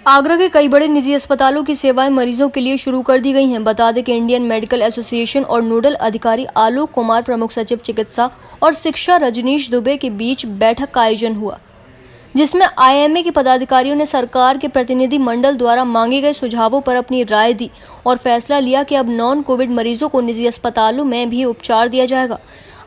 आगरा के कई बड़े निजी अस्पतालों की सेवाएं मरीजों के लिए शुरू कर दी गई हैं। बता दें कि इंडियन मेडिकल एसोसिएशन और नोडल अधिकारी आलोक कुमार, प्रमुख सचिव चिकित्सा और शिक्षा रजनीश दुबे के बीच बैठक का आयोजन हुआ, जिसमें आईएमए के पदाधिकारियों ने सरकार के प्रतिनिधि मंडल द्वारा मांगे गए सुझावों पर अपनी राय दी और फैसला लिया कि अब नॉन कोविड मरीजों को निजी अस्पतालों में भी उपचार दिया जाएगा।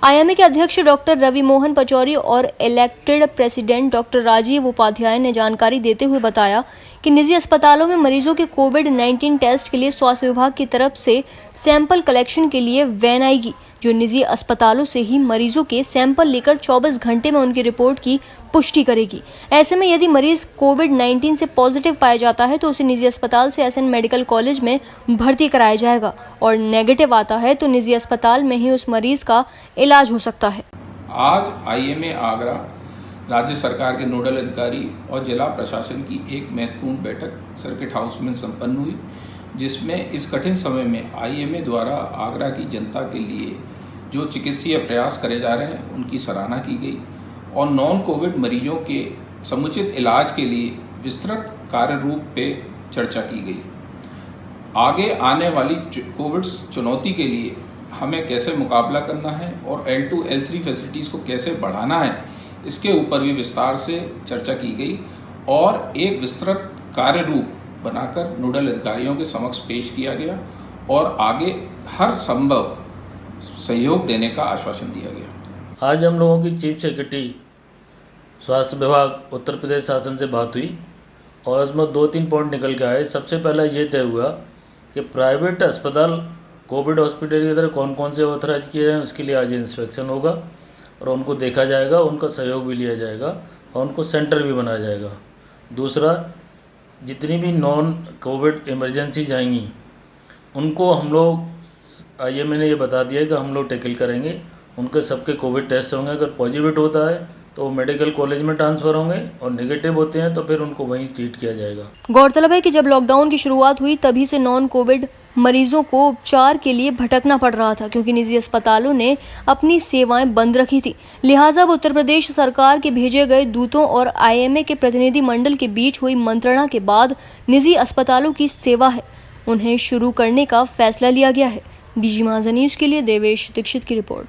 आईएमए के अध्यक्ष डॉक्टर रवि मोहन पचौरी और elected president doctor Rajiv Upadhyay ने जानकारी देते हुए बताया कि निजी अस्पतालों में मरीजों के कोविड-19 टेस्ट के लिए स्वास्थ्य विभाग की तरफ से सैंपल कलेक्शन के लिए वैन आएगी, जो निजी अस्पतालों से ही मरीजों के सैंपल लेकर 24 घंटे में उनकी रिपोर्ट की पुष्टि करेगी। ऐसे में यदि मरीज कोविड-19 से पॉजिटिव पाया जाता है तो उसे निजी अस्पताल से एसएन मेडिकल कॉलेज में भर्ती कराया जाएगा और नेगेटिव आता है तो निजी अस्पताल में ही उस मरीज का इलाज हो सकता है। आज आईएमए आगरा राज्य सरकार के नोडल अधिकारी और जिला प्रशासन की एक महत्वपूर्ण बैठक सर्किट हाउस में संपन्न हुई, जिसमें इस कठिन समय में आईएमए द्वारा आगरा की जनता के लिए जो चिकित्सीय प्रयास करे जा रहे हैं उनकी सराहना की गई और नॉन कोविड मरीजों के समुचित इलाज के लिए विस्तृत कार्य रूप पे चर्चा की गई। आगे आने वाली कोविड चुनौती के लिए हमें कैसे मुकाबला करना है और L2, L3 फैसिलिटीज़ को कैसे बढ़ाना है, इसके ऊपर भी विस्तार से चर्चा की गई और एक विस्तृत कार्य रूप बनाकर नोडल अधिकारियों के समक्ष पेश किया गया और आगे हर संभव सहयोग देने का आश्वासन दिया गया। आज हम लोगों की चीफ सेक्रेटरी स्वास्थ्य विभाग उत्तर प्रदेश शासन से बात हुई और इसमें 2-3 पॉइंट निकल के आए। सबसे पहला ये तय हुआ कि प्राइवेट अस्पताल कोविड हॉस्पिटल की तरह कौन कौन से ऑथराइज किए हैं उसके लिए आज इंस्पेक्शन होगा और उनको देखा जाएगा, उनका सहयोग भी लिया जाएगा और उनको सेंटर भी बनाया जाएगा। दूसरा, जितनी भी नॉन कोविड इमरजेंसी आएंगी उनको हम लोग आईएमए ने ये बता दिया कि हम लोग टैकल करेंगे। उनके सबके कोविड टेस्ट होंगे, अगर पॉजिटिव होता है तो वो मेडिकल कॉलेज में ट्रांसफ़र होंगे और नेगेटिव होते हैं तो फिर उनको वहीं ट्रीट किया जाएगा। गौरतलब है कि जब लॉकडाउन की शुरुआत हुई तभी से नॉन कोविड मरीजों को उपचार के लिए भटकना पड़ रहा था, क्योंकि निजी अस्पतालों ने अपनी सेवाएं बंद रखी थी। लिहाजा अब उत्तर प्रदेश सरकार के भेजे गए दूतों और आईएमए के प्रतिनिधि मंडल के बीच हुई मंत्रणा के बाद निजी अस्पतालों की सेवा है उन्हें शुरू करने का फैसला लिया गया है। डीजी माझा न्यूज़ के लिए देवेश दीक्षित की रिपोर्ट।